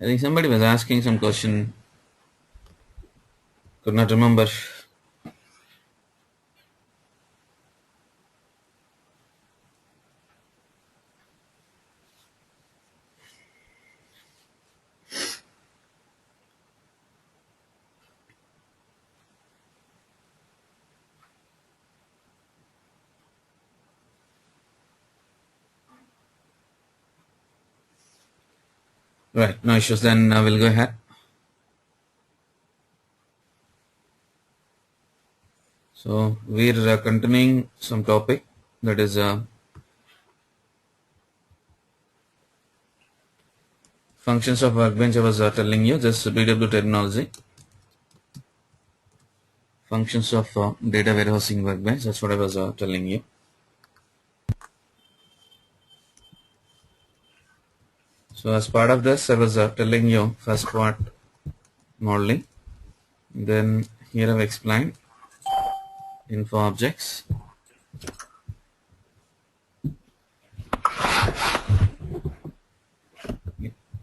I think somebody was asking some question. Could not remember. Right, no issues. Then I will go ahead. So we're continuing some topic that is functions of workbench. I was telling you just BW terminology. Functions of data warehousing workbench. That's what I was telling you. So as part of this, I was telling you first part modeling. Then here I've explained info objects.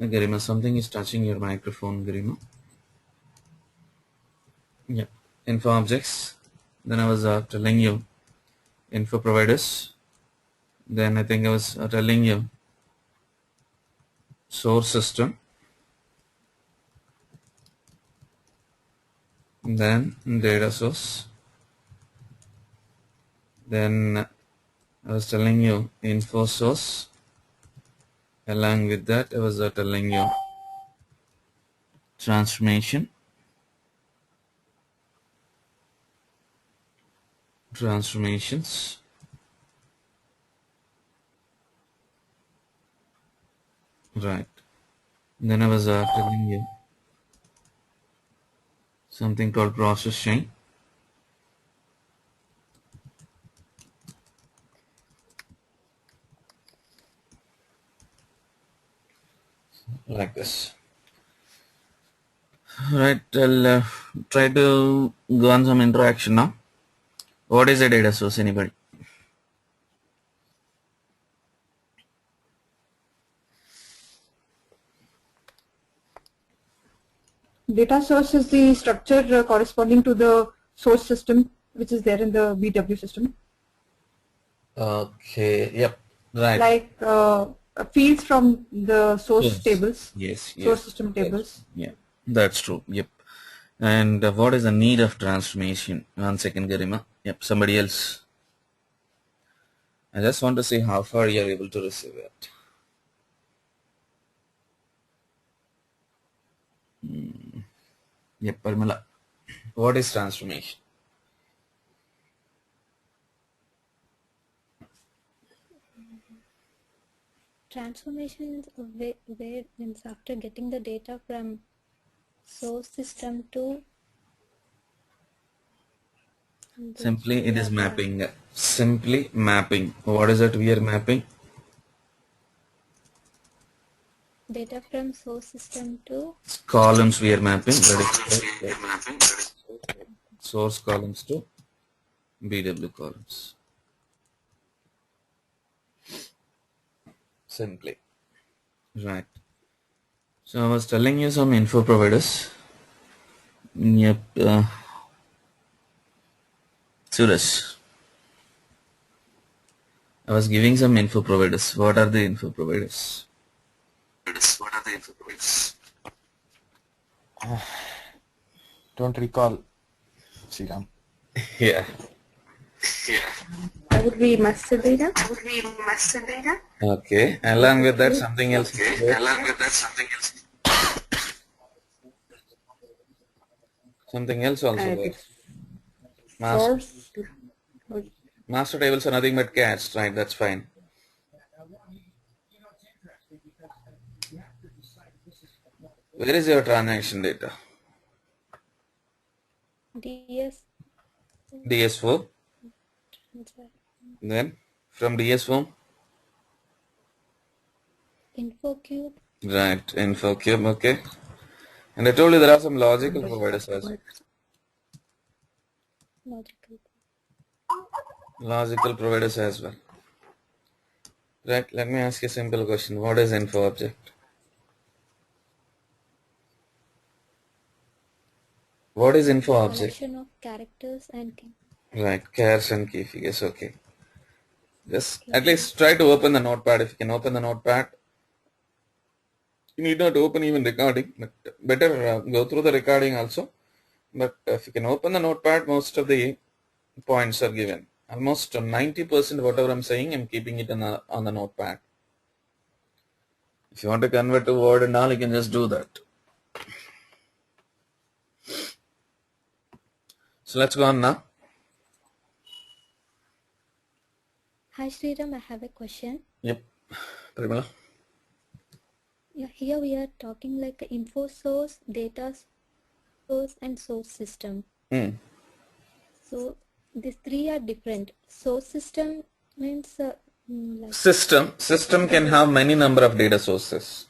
Garima, something is touching your microphone, Garima. Yeah, info objects. Then I was telling you info providers. Then I think I was telling you source system. Then data source. Then I was telling you info source. Along with that, I was telling you transformations. Right. Then I was telling you something called process chain. Like this. Right. I'll try to go on some interaction now. What is a data source? Anybody? Data source is the structure corresponding to the source system which is there in the BW system. Okay. Yep. Right. Like fields from the source tables. Yes. Source system tables. Yeah. That's true. Yep. And what is the need of transformation? 1 second, Garima. Yep. Somebody else. I just want to see how far you are able to receive it. Yep, Parmala. What is transformation? Transformation is where means after getting the data from source system to Simply it is mapping. Simply mapping. What is it we are mapping? data from source system to Columns we are mapping. Source columns to BW columns. Simply. Right. So I was telling you some info providers. Yep. Suresh. I was giving some info providers. What are the info providers? Don't recall, Sriram. Yeah. That would be master data. Okay. Along with that, something else. Something else also there. Source. Master tables are nothing but cats, right? That's fine. Where is your transaction data? DS4. Then from DS4? InfoCube. Right, InfoCube, okay. And I told you there are some logical providers as well. Logical providers as well. Right, let me ask you a simple question. What is info object? What is info object? Collection of characters and key. Right, chars and key figures. Okay. Just Okay. at least try to open the notepad. If you can open the notepad, you need not open even recording, but better go through the recording also. But if you can open the notepad, most of the points are given. Almost 90% whatever I'm saying, I'm keeping it on the notepad. If you want to convert to Word and all, you can just do that. So let's go on now. Hi Sriram, I have a question. Yep. Pramila. Yeah, here we are talking like info source, data source, and source system. So these three are different. Source system means like System can have many number of data sources.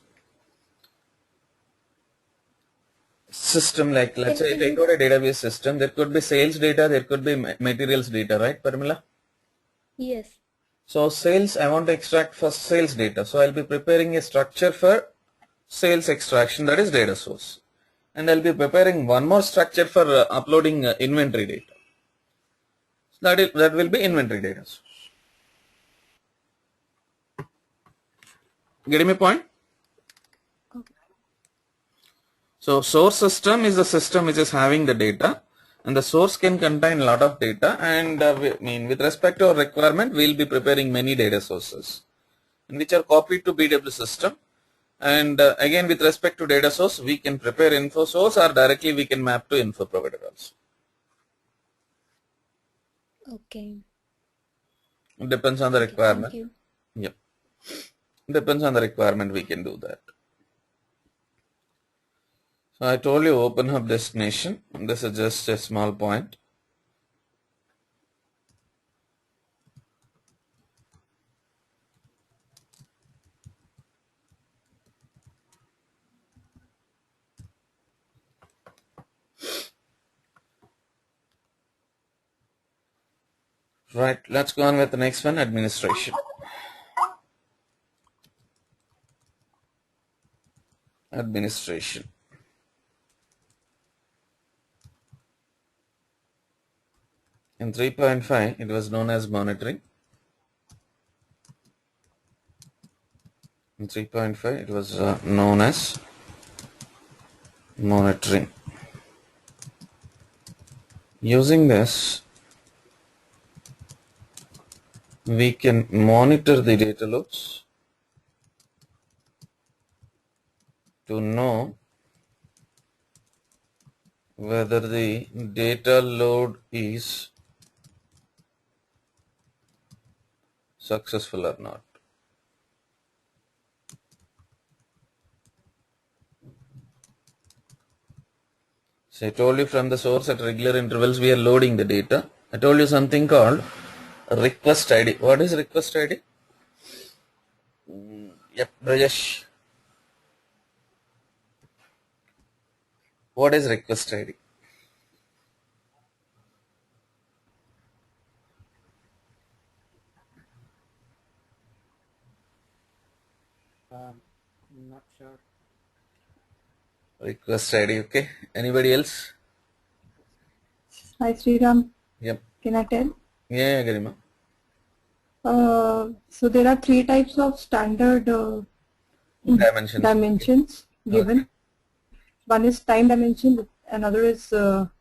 System, like let's say take out a database system, there could be sales data, there could be materials data, right, Pramila? yes. So sales, I want to extract first sales data. So I'll be preparing a structure for sales extraction, that is data source. And I'll be preparing one more structure for uploading inventory data. So that will be inventory data source. Getting my point? Okay. So source system is the system which is having the data, and the source can contain a lot of data, and with respect to our requirement, we'll be preparing many data sources which are copied to BW system. And again, with respect to data source, we can prepare info source, or directly we can map to info provider also. Okay. It depends on the requirement. Thank you. Yep. Depends on the requirement, we can do that. So I told you open hub destination. This is just a small point. Right, let's go on with the next one, administration. Administration. In 3.5, it was known as monitoring. In 3.5, it was known as monitoring. Using this, we can monitor the data loads to know whether the data load is successful or not. So I told you from the source at regular intervals we are loading the data. I told you something called request ID. What is request ID? Yep, Rajesh. What is request ID? Not sure. Request ID, okay. Anybody else? Hi Sriram, Yep. can I tell? Yeah, Garima. So there are three types of standard Dimensions. given. Okay. One is time dimension, another is data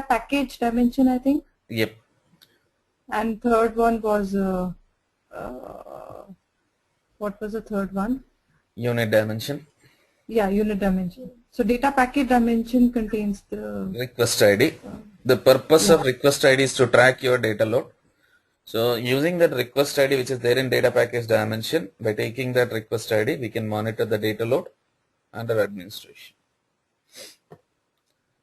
package dimension, I think, Yep. and third one was what was the third one? Unit dimension. Yeah, unit dimension. So data package dimension contains the Request ID. The purpose of request ID is to track your data load. So using that request ID which is there in data package dimension, by taking that request ID, we can monitor the data load under administration.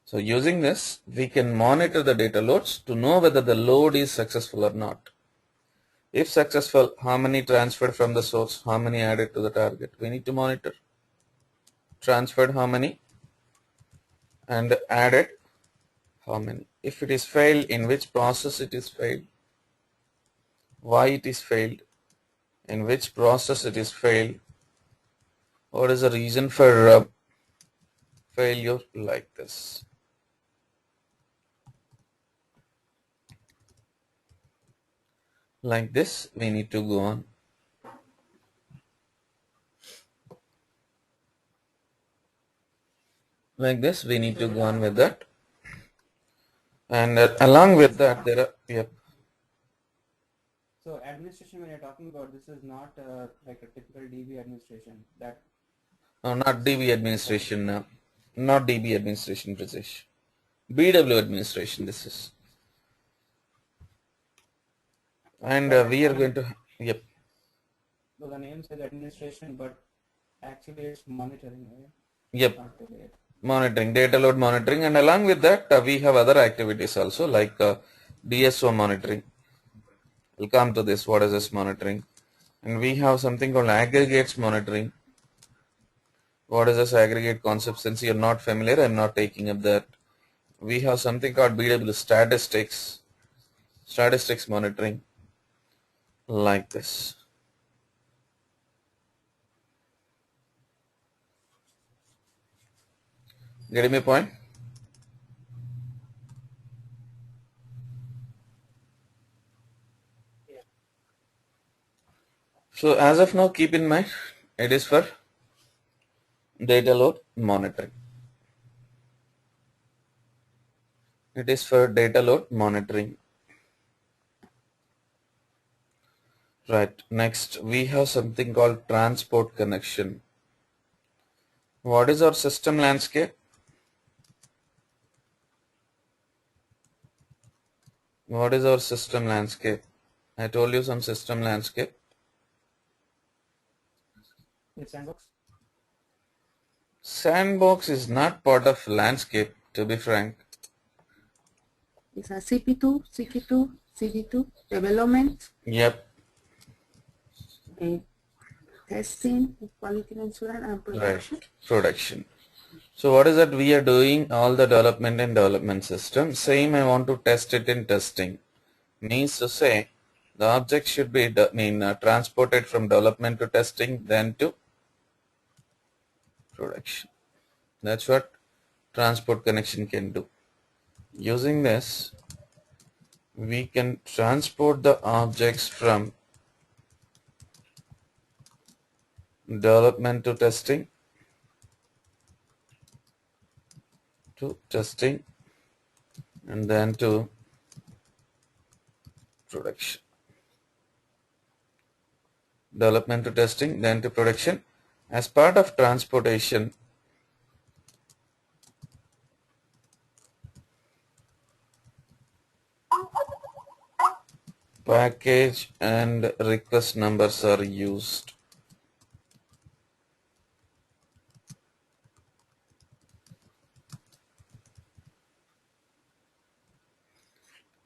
So using this, we can monitor the data loads to know whether the load is successful or not. If successful, how many transferred from the source, how many added to the target. We need to monitor. Transferred how many and added how many. If it is failed, in which process it is failed, why it is failed, in which process it is failed, what is the reason for failure like this. Like this, we need to go on. Like this, we need to go on with that. And along with that, there are, yep. So administration, when you're talking about, this is not like a typical DB administration. That No, not DB administration now. Not DB administration, Pritesh. BW administration, this is. And we are going to, yep. so the name says administration, but actually it's monitoring, right? Yep. Not really. Monitoring, data load monitoring, and along with that, we have other activities also like DSO monitoring. We'll come to this. What is this monitoring? And we have something called aggregates monitoring. What is this aggregate concept? Since you're not familiar, I'm not taking up that. We have something called BW statistics monitoring, like this. Getting my point? So as of now, keep in mind, it is for data load monitoring. It is for data load monitoring. Right. Next, we have something called transport connection. What is our system landscape? What is our system landscape? I told you some system landscape. It's sandbox. Sandbox is not part of landscape, to be frank. It's a CP2, CP2, CD2, development, Yep. testing, quality assurance, and production. Right. Production. So what is that we are doing? All the development in development system. Same I want to test it in testing. Means to say the object should be transported from development to testing, then to production. That's what transport connection can do. Using this, we can transport the objects from development to testing, and then to production. Development to testing, then to production. As part of transportation, package and request numbers are used.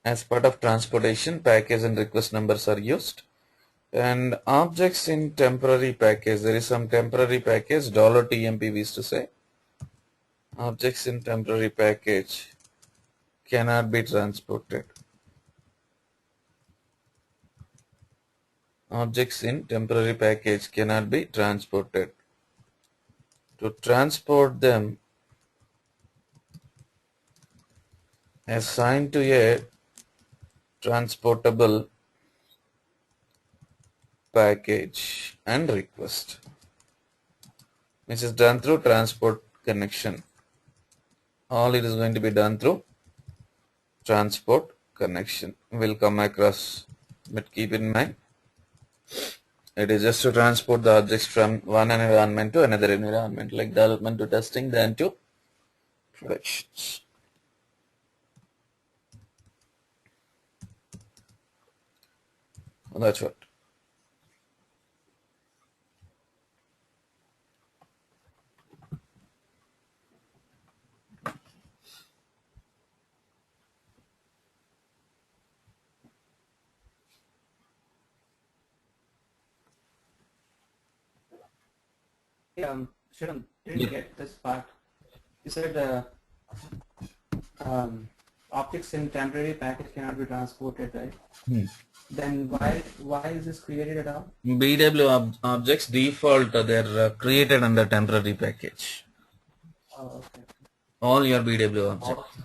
As part of transportation, package and request numbers are used. And objects in temporary package, there is some temporary package, $TMP we used to say. Objects in temporary package cannot be transported. Objects in temporary package cannot be transported. To transport them, assign to a transportable package and request, which is done through transport connection. All it is going to be done through transport connection. Will come across, but keep in mind it is just to transport the objects from one environment to another environment, like development to testing, then to productions. That's what. Yeah, Shiram, didn't get this part. You said objects in temporary package cannot be transported, right? Then why is this created at all? BW objects default they're created under temporary package. Oh, okay. all your BW objects.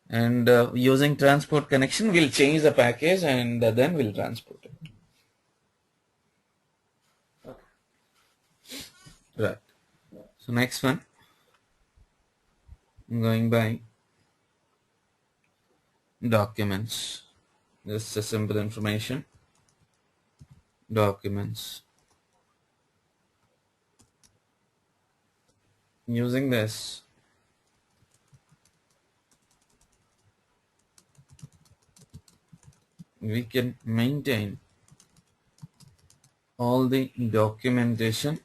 And using transport connection, we'll change the package and then we'll transport it. Okay. Right. So next one, I'm going by documents. This is a simple information. Documents. Using this, we can maintain all the documentation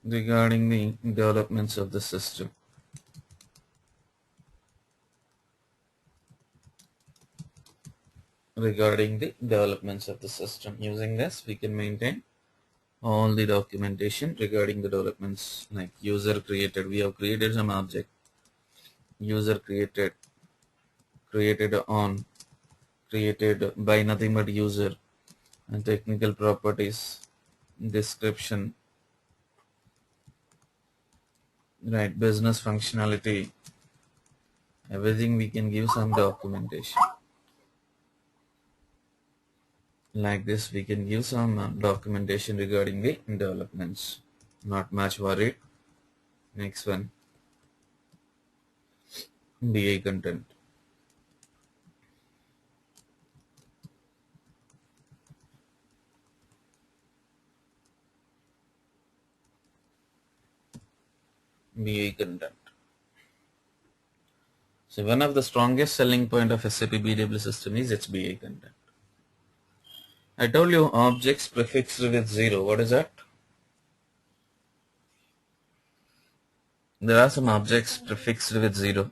regarding the developments of the system. Regarding the developments of the system. Using this, we can maintain all the documentation regarding the developments, like user created. We have created some object. User created on, created by nothing but user, and technical properties, description, right, business functionality, everything we can give some documentation. Like this, we can give some documentation regarding the developments. Not much worried. Next one, BA content. BA content. So one of the strongest selling point of SAP BW system is its BA content. I told you objects prefixed with 0. What is that? There are some objects prefixed with 0.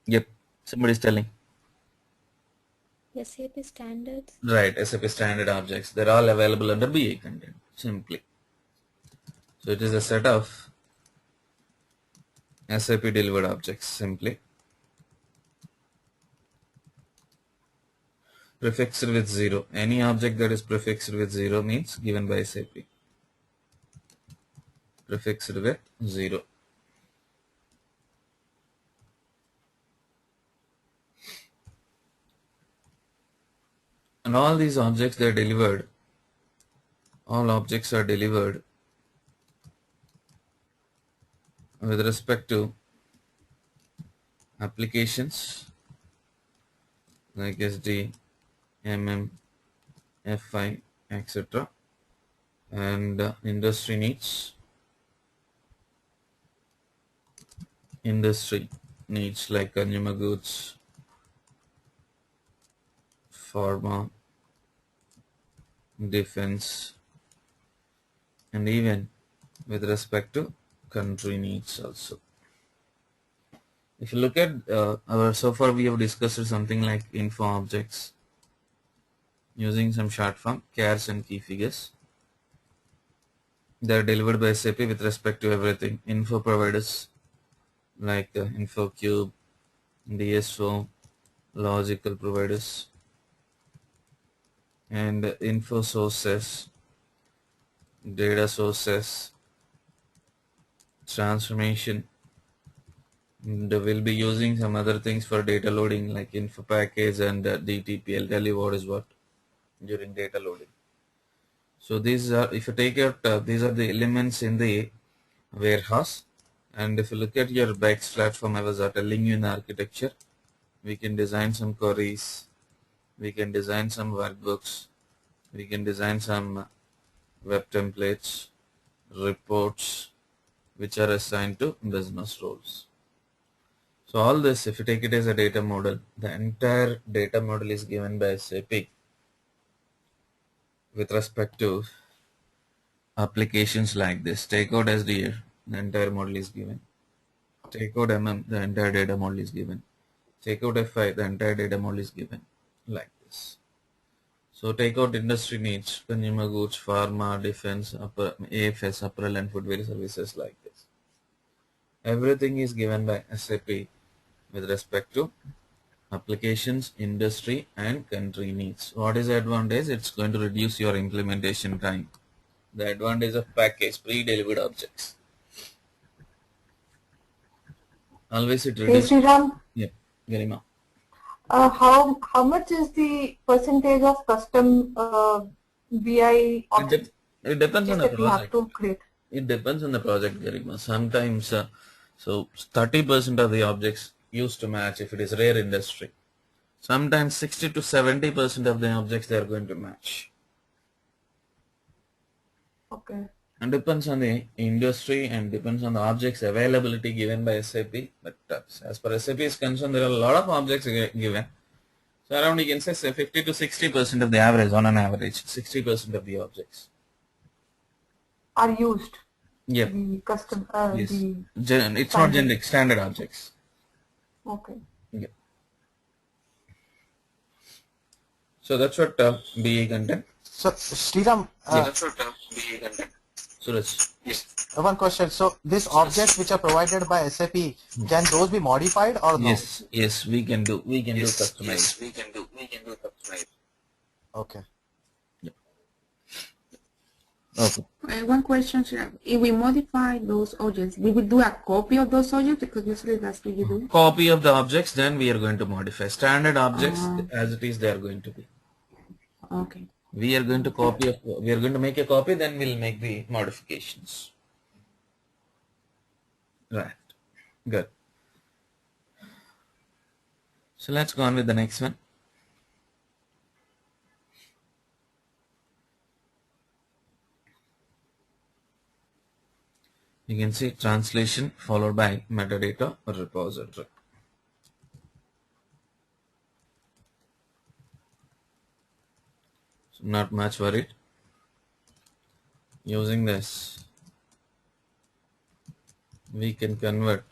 Yep, somebody's telling. SAP standards. Right, SAP standard objects. They're all available under BA content, simply. So it is a set of SAP delivered objects, simply. Prefixed with 0. Any object that is prefixed with 0 means given by SAP. Prefixed with 0. And all these objects, they are delivered. All objects are delivered with respect to applications like SD, MM, FI, etc. and industry needs. Industry needs like consumer goods, pharma, defense, and even with respect to country needs also. If you look at so far we have discussed something like info objects using some short form, chars and key figures. They are delivered by SAP with respect to everything. Info providers like InfoCube, DSO, logical providers, and info sources, data sources, transformation. They will be using some other things for data loading like info package and DTP. I'll tell you what is what during data loading. So these are, if you take out, these are the elements in the warehouse. And if you look at your BEX platform, I was telling you in the architecture, we can design some queries, we can design some workbooks, we can design some web templates, reports, which are assigned to business roles. So all this, if you take it as a data model, the entire data model is given by SAP with respect to applications like this. Take out SD, the entire model is given. Take out MM, the entire data model is given. Take out FI, the entire data model is given, like this. So take out industry needs, consumer goods, pharma, defense, AFS, apparel and footwear services, like this. Everything is given by SAP with respect to applications, industry, and country needs. What is the advantage? It's going to reduce your implementation time. The advantage of package, pre-delivered objects. Always it Hey reduces. Sriram, Yeah, Garima. how much is the percentage of custom BI It, objects it depends on the that we have project. to create? It depends on the project, Garima. Sometimes, so 30% of the objects used to match if it is rare industry. Sometimes 60 to 70% of the objects they are going to match. Okay. And depends on the industry and depends on the objects availability given by SAP. But as per SAP is concerned, there are a lot of objects given. So around you can say 50 to 60% of the average, on an average, 60% of the objects. Are used. Yep. The custom, Yes. the It's not standard. generic, standard objects. Okay. Yep. So that's what BE content. So, Sriram, That's what BE content. Suraj. yes. One question. So, these objects which are provided by SAP, can those be modified or no? Yes, we can do customize. Yes, we can do customize. Okay. Okay. One question, Sriram. If we modify those objects, we will do a copy of those objects because usually that's what you do. Copy of the objects, then we are going to modify. Standard objects as it is, they are going to be. Okay. We are going to make a copy, then we'll make the modifications. Right. Good. So let's go on with the next one. You can see translation followed by metadata or repository. So not much worried. Using this, we can convert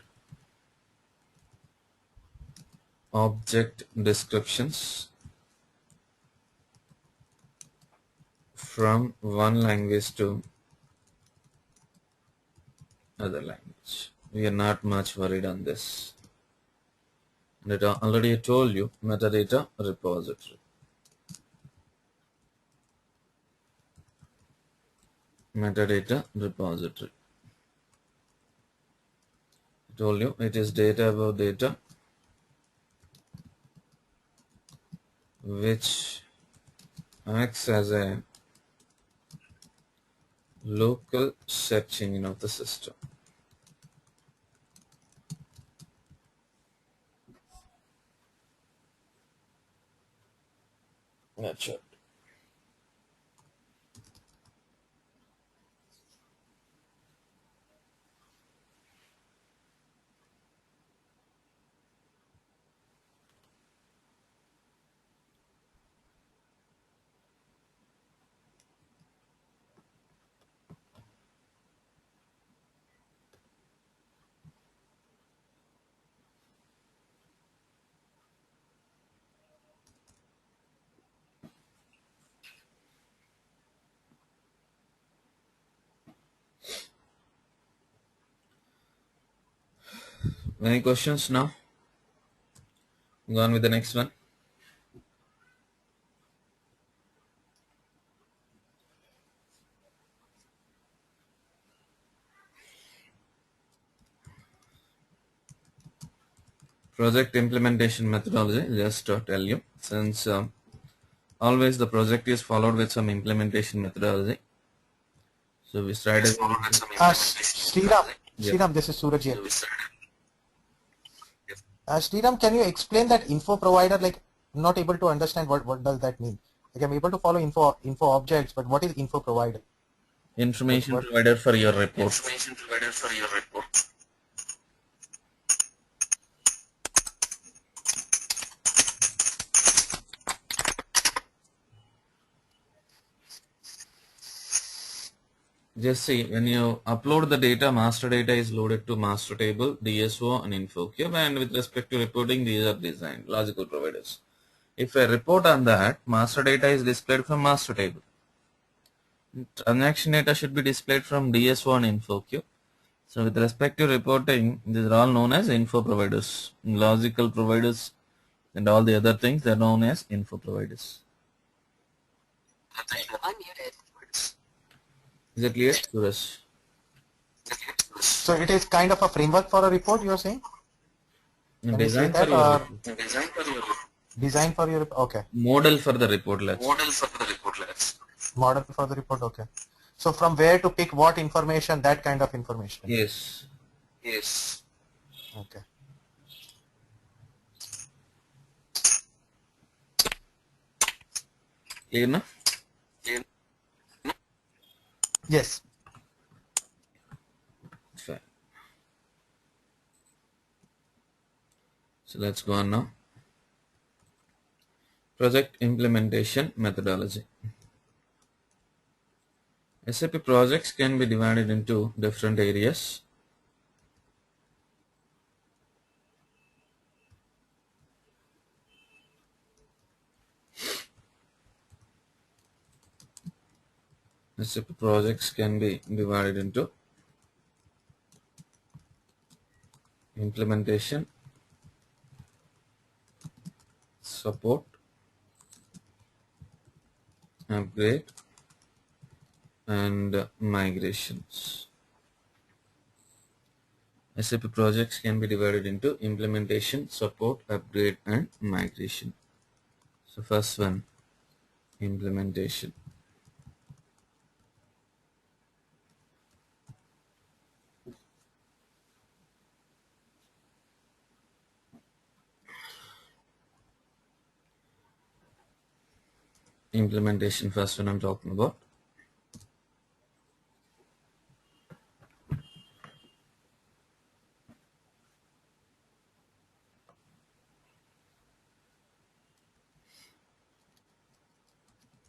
object descriptions from one language to other language. We are not much worried on this. And it already told you metadata repository. Metadata repository. I told you it is data about data which acts as a local search engine of the system. That's it. Any questions now? Go on with the next one. Project implementation methodology, just to tell you, since always the project is followed with some implementation methodology. So we started. Sriram, Yep. Sriram, this is Suraj here. Sriram, can you explain that info provider? Like, I'm not able to understand what does that mean. Like, I'm able to follow info objects, but what is info provider? Information provider for your report. Just see, when you upload the data, master data is loaded to master table, DSO and InfoCube, and with respect to reporting, these are designed logical providers. If I report on that, master data is displayed from master table. Transaction data should be displayed from DSO and InfoCube. So with respect to reporting, these are all known as info providers, logical providers and all the other things are known as info providers. Is it clear, Suresh? So it is kind of a framework for a report, you're saying? Can you say Design for that, your or report. design for your, okay. Model for the report, let's. Model for the report, okay. So from where to pick what information, that kind of information. Yes. Okay. Clear now? Yes. Fine. So let's go on now. Project implementation methodology. SAP projects can be divided into different areas. SAP projects can be divided into implementation, support, upgrade, and migrations. SAP projects can be divided into implementation, support, upgrade, and migration. So first one, implementation. Implementation, first one I'm talking about.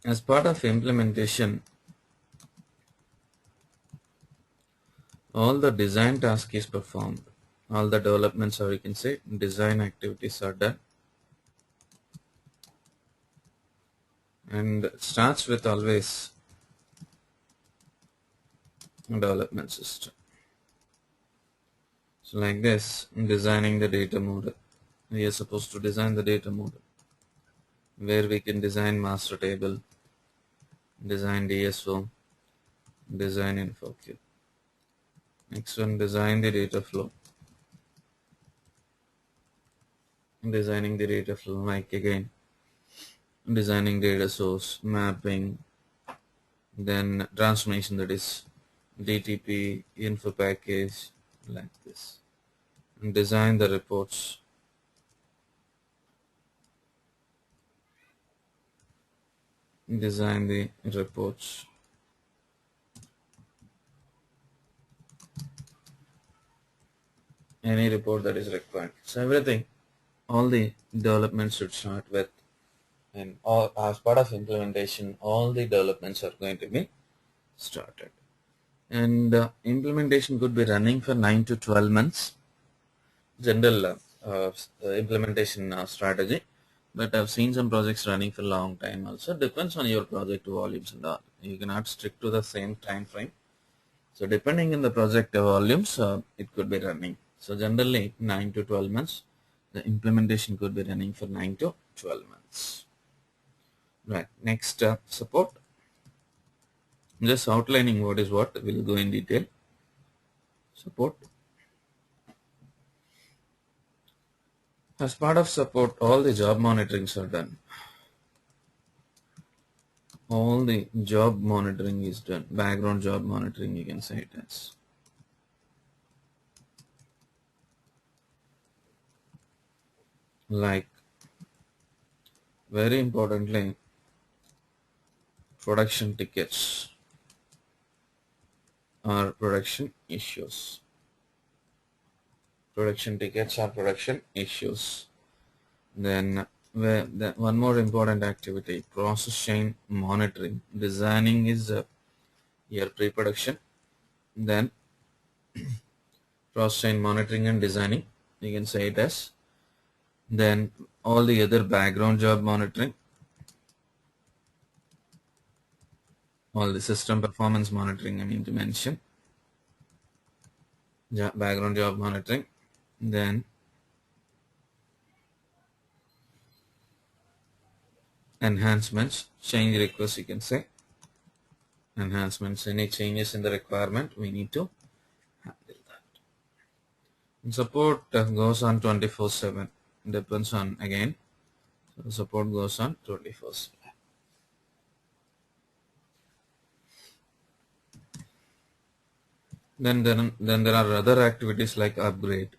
As part of implementation, all the design task is performed. All the developments, or you can say design activities, are done. And it starts with always development system. So like this, designing the data model. We are supposed to design the data model, where we can design master table, design DSO, design info queue. Next one, design the data flow. Designing the data flow, like again, designing data source, mapping, then transformation, that is DTP, info package, like this. And design the reports. Design the reports. Any report that is required. So everything, all the developments should start with, and all as part of implementation, all the developments are going to be started. And implementation could be running for 9 to 12 months. General implementation strategy, but I've seen some projects running for a long time also. Depends on your project volumes and all. You cannot stick to the same time frame. So depending on the project volumes, it could be running. So generally 9 to 12 months. The implementation could be running for 9 to 12 months. Right. Next, support. Just outlining what is what. We'll go in detail. Support. As part of support, all the job monitorings are done. All the job monitoring is done. Background job monitoring, you can say it as. Like, very importantly, production tickets or production issues. Production tickets or production issues. Then one more important activity, process chain monitoring. Designing is your pre-production. Then process chain monitoring and designing, you can say it as. Then all the other background job monitoring, all the system performance monitoring, I mean to mention, background job monitoring. Then enhancements, change requests, you can say enhancements, any changes in the requirement, we need to handle that. And support goes on 24/7, depends on again, so support goes on 24/7. Then there are other activities like upgrade.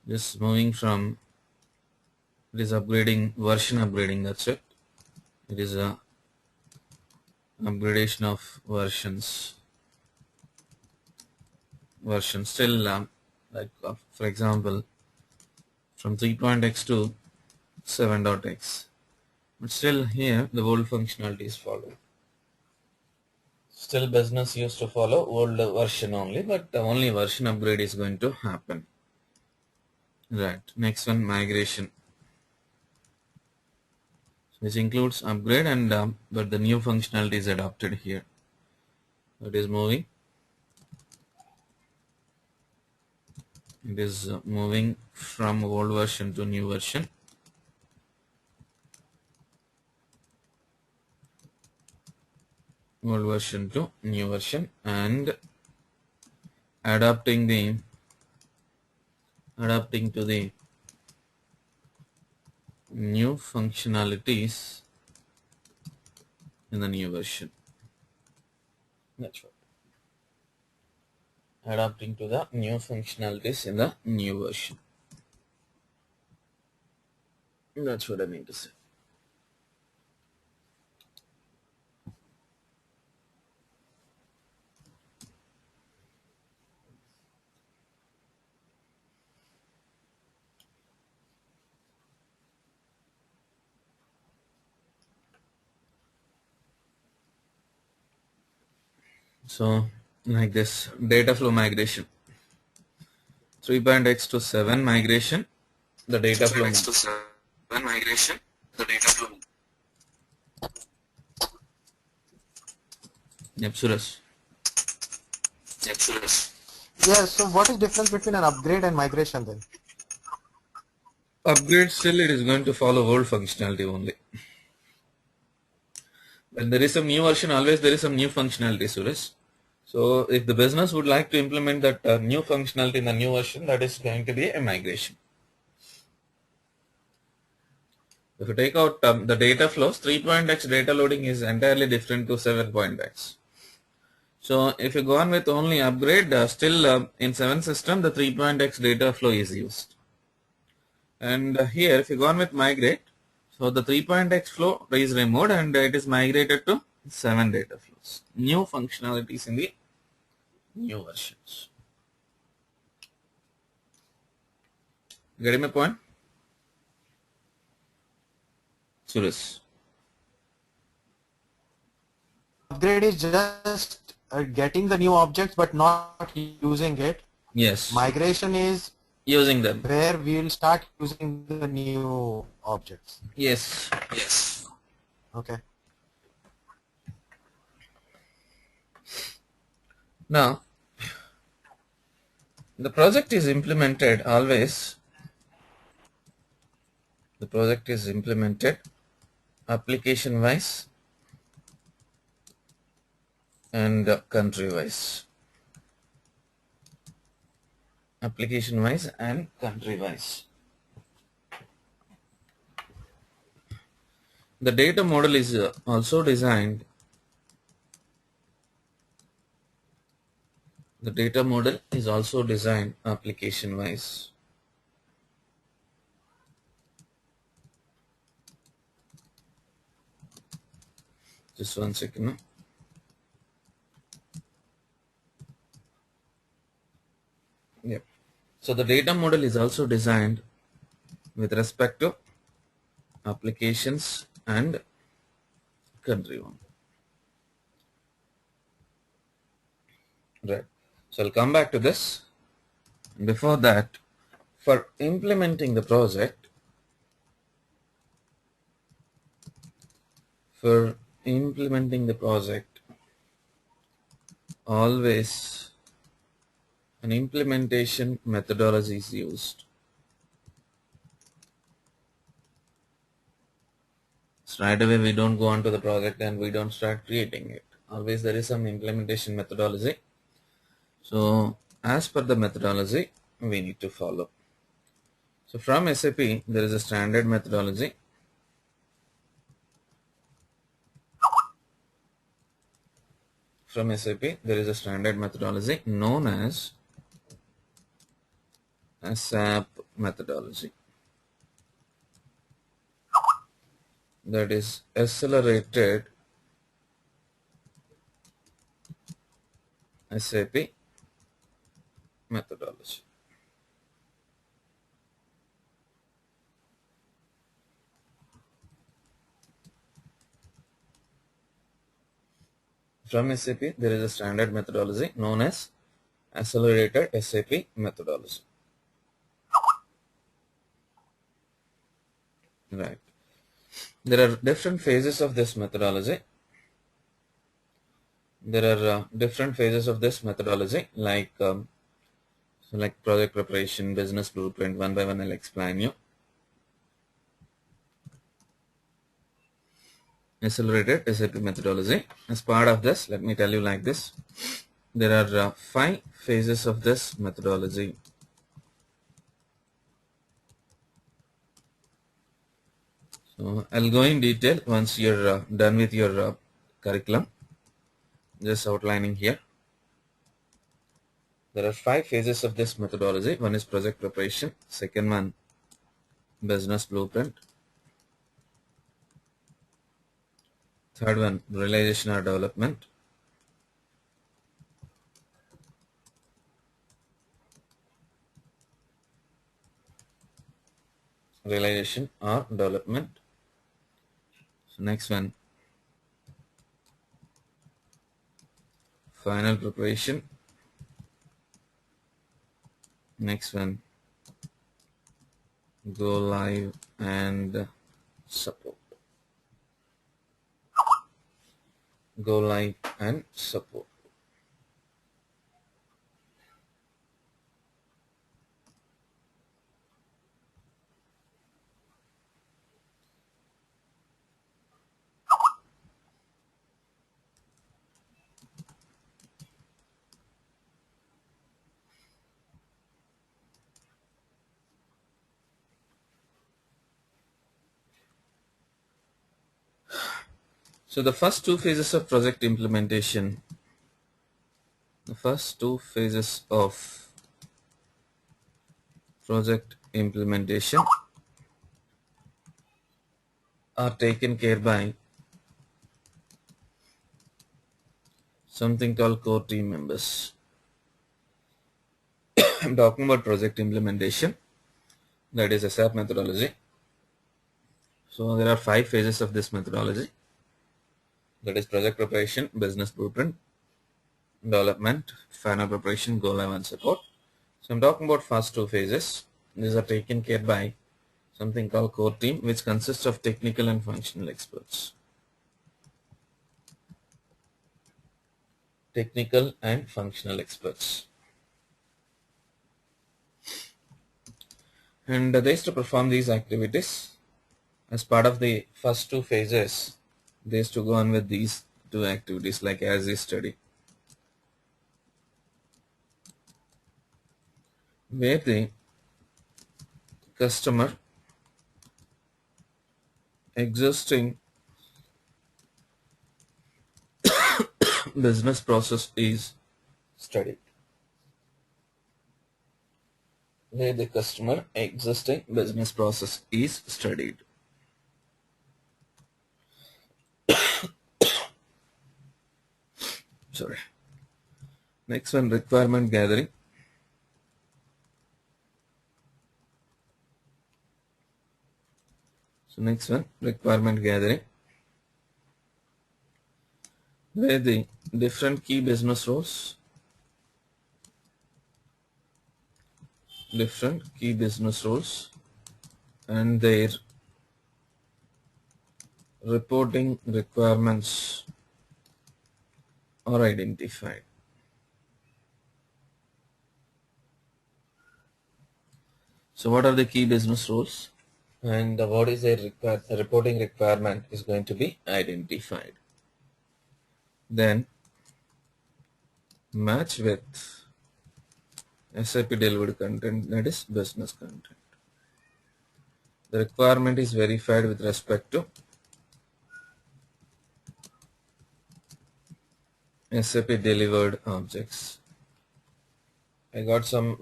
Just moving from, it is upgrading, version upgrading, that's it. It is a upgradation of versions. Still like for example from 3.x to 7.x, but still here the old functionalities follow. Still business used to follow old version only, but only version upgrade is going to happen. Right, next one, migration, which includes upgrade and but the new functionality is adopted here. It is moving. It is moving from old version to new version. Old version to new version, and adapting to the new functionalities in the new version. That's right. Adapting to the new functionalities in the new version. That's what I mean to say. So like this, data flow migration, 3.x to 7 migration, the data flow migration, the data flow. Yep, Suresh. Yeah, so what is difference between an upgrade and migration then? Upgrade, still it is going to follow old functionality only. When there is some new version, always there is some new functionality, Suresh. So if the business would like to implement that new functionality in the new version, that is going to be a migration. If you take out the data flows, 3.x data loading is entirely different to 7.x. So if you go on with only upgrade, still in 7 system the 3.x data flow is used. And here if you go on with migrate, so the 3.x flow is removed and it is migrated to 7 data flows. New functionalities in the new versions. Getting my point? Suresh. Upgrade is just getting the new objects but not using it. Yes. Migration is Using them. where we will start using the new objects. Yes. Okay. Now, the project is implemented always. The project is implemented application wise and country wise. Application wise and country wise. The data model is also designed. The data model is also designed application wise. Just one second. No? Yep. So the data model is also designed with respect to applications and country one. Right. So I'll come back to this. Before that, for implementing the project, always an implementation methodology is used. So right away we don't go on to the project and we don't start creating it. Always there is some implementation methodology. So as per the methodology we need to follow. So from SAP there is a standard methodology. From SAP there is a standard methodology known as SAP methodology. That is accelerated SAP methodology. From SAP there is a standard methodology known as accelerated SAP methodology. Right. There are different phases of this methodology. Different phases of this methodology, like like project preparation, business blueprint. One by one I'll explain you. Accelerated SAP methodology. As part of this, let me tell you like this. There are 5 phases of this methodology. So I'll go in detail once you're done with your curriculum. Just outlining here. There are 5 phases of this methodology. One is project preparation. Second one, business blueprint. Third one, realization or development. Realization or development. So next one, final preparation. Next one, go live and support. Go live and support. So the first 2 phases of project implementation, are taken care by something called core team members. I'm talking about project implementation, that is a SAP methodology. So there are 5 phases of this methodology, that is project preparation, business blueprint, development, final preparation, go live and support. So I'm talking about first 2 phases. These are taken care by something called core team, which consists of technical and functional experts. Technical and functional experts. And they used to perform these activities as part of the first 2 phases. They used to go on with these 2 activities like as is study, where the customer existing business process is studied. Where the customer existing business process is studied. Sorry. Next one, requirement gathering. So next one, requirement gathering, where the different key business roles, and their reporting requirements are identified. So what are the key business roles? and what is a reporting requirement is going to be identified. Then match with SAP delivered content, that is business content. The requirement is verified with respect to SAP delivered objects. I got some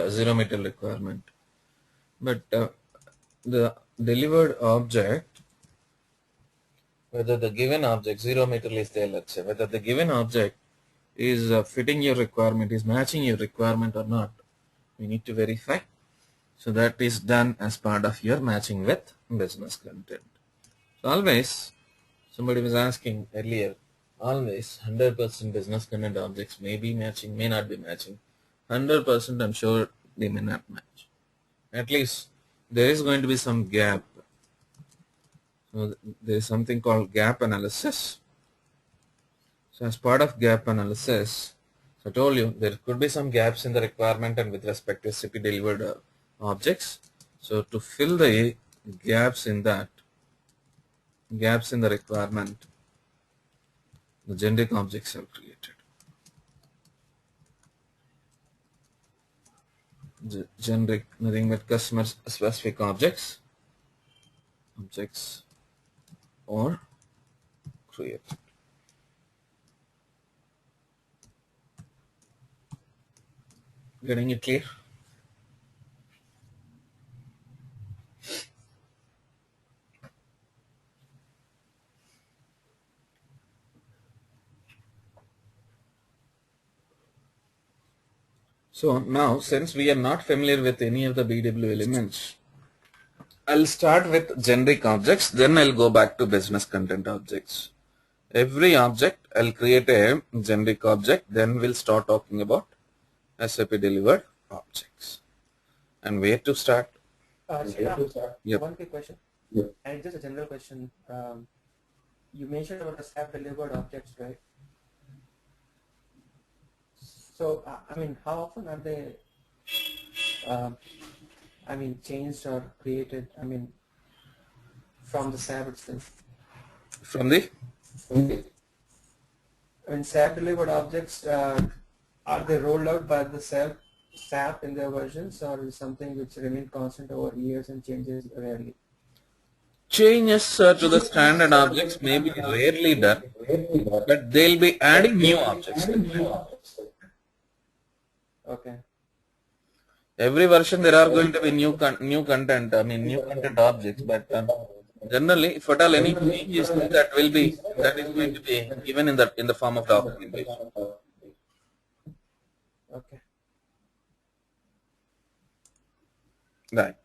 zero metal requirement, but the delivered object, whether the given object, zero metal is there, let's say, whether the given object is fitting your requirement, is matching your requirement or not, we need to verify. So that is done as part of your matching with business content. So always, somebody was asking earlier, always 100% business content objects may be matching, may not be matching. 100% I'm sure they may not match. At least there is going to be some gap. So there is something called gap analysis. So as part of gap analysis, so I told you there could be some gaps in the requirement and with respect to SAP delivered objects. So to fill the gaps in the requirement, the generic objects are created. Generic, nothing but customer specific objects are created. Getting it clear? So now, since we are not familiar with any of the BW elements, I'll start with generic objects, then I'll go back to business content objects. Every object, I'll create a generic object, then we'll start talking about SAP delivered objects. And where to start? Yep. One quick question. Yep. And just a general question. You mentioned about the SAP delivered objects, right? So, I mean, how often are they, changed or created, from the SAP itself? From the? SAP delivered objects, are they rolled out by the SAP in their versions, or is something which remain constant over years and changes rarely? Changes to the standard objects may be rarely done, but they'll be adding new objects. Okay. Every version there are going to be new content objects, but generally, if at all any change is there, that is going to be given in the form of documentation. Okay. Right.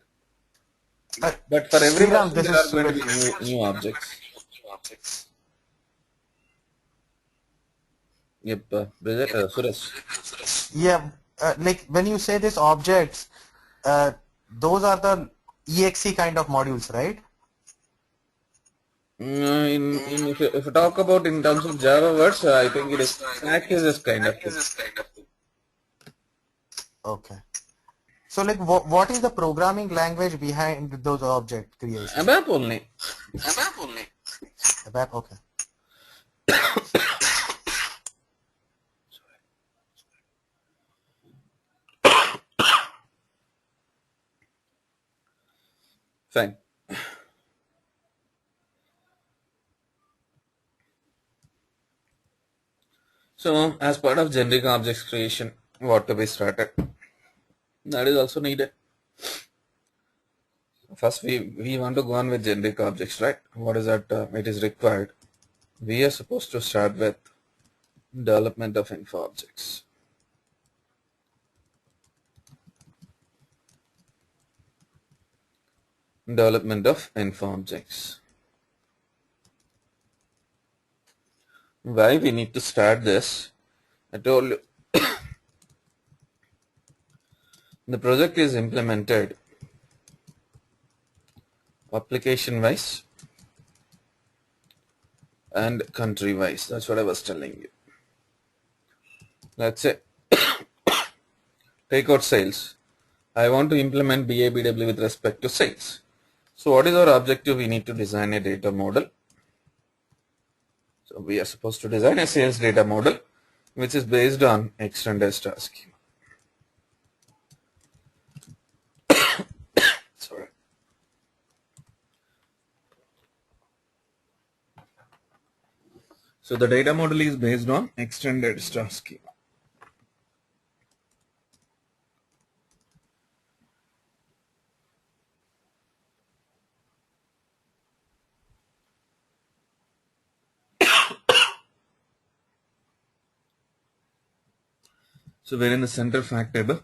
But for every Sriram, version there are going to be new objects. Yep, Suresh. Yeah, like when you say these objects, those are the EXE kind of modules, right? If you talk about in terms of Java words, I think it is packages kind of thing. Okay. So like what is the programming language behind those object creation? ABAP only. ABAP, okay. Fine. So as part of generic objects creation, what to be started? That is also needed. First we want to go on with generic objects, right? What is that? It is required. We are supposed to start with development of info objects. Development of info objects. Why we need to start this? I told you the project is implemented application wise and country wise. That's what I was telling you. Let's say take out sales. I want to implement BABW with respect to sales. So what is our objective? We need to design a data model. So we are supposed to design a sales data model which is based on extended star schema. Sorry. So the data model is based on extended star schema. So we're in the center fact table,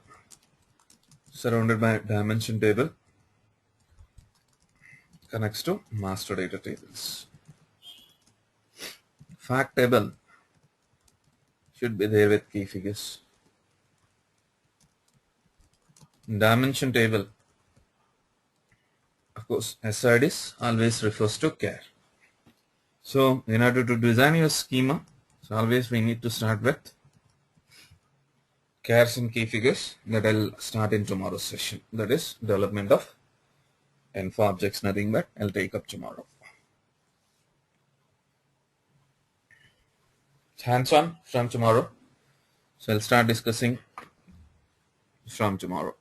surrounded by dimension table, connects to master data tables. Fact table should be there with key figures. Dimension table, of course, SIDs always refers to care. So in order to design your schema, so always we need to start with cares and key figures. That I'll start in tomorrow's session. That is development of info objects, nothing but I'll take up tomorrow. Hands on from tomorrow. So I'll start discussing from tomorrow.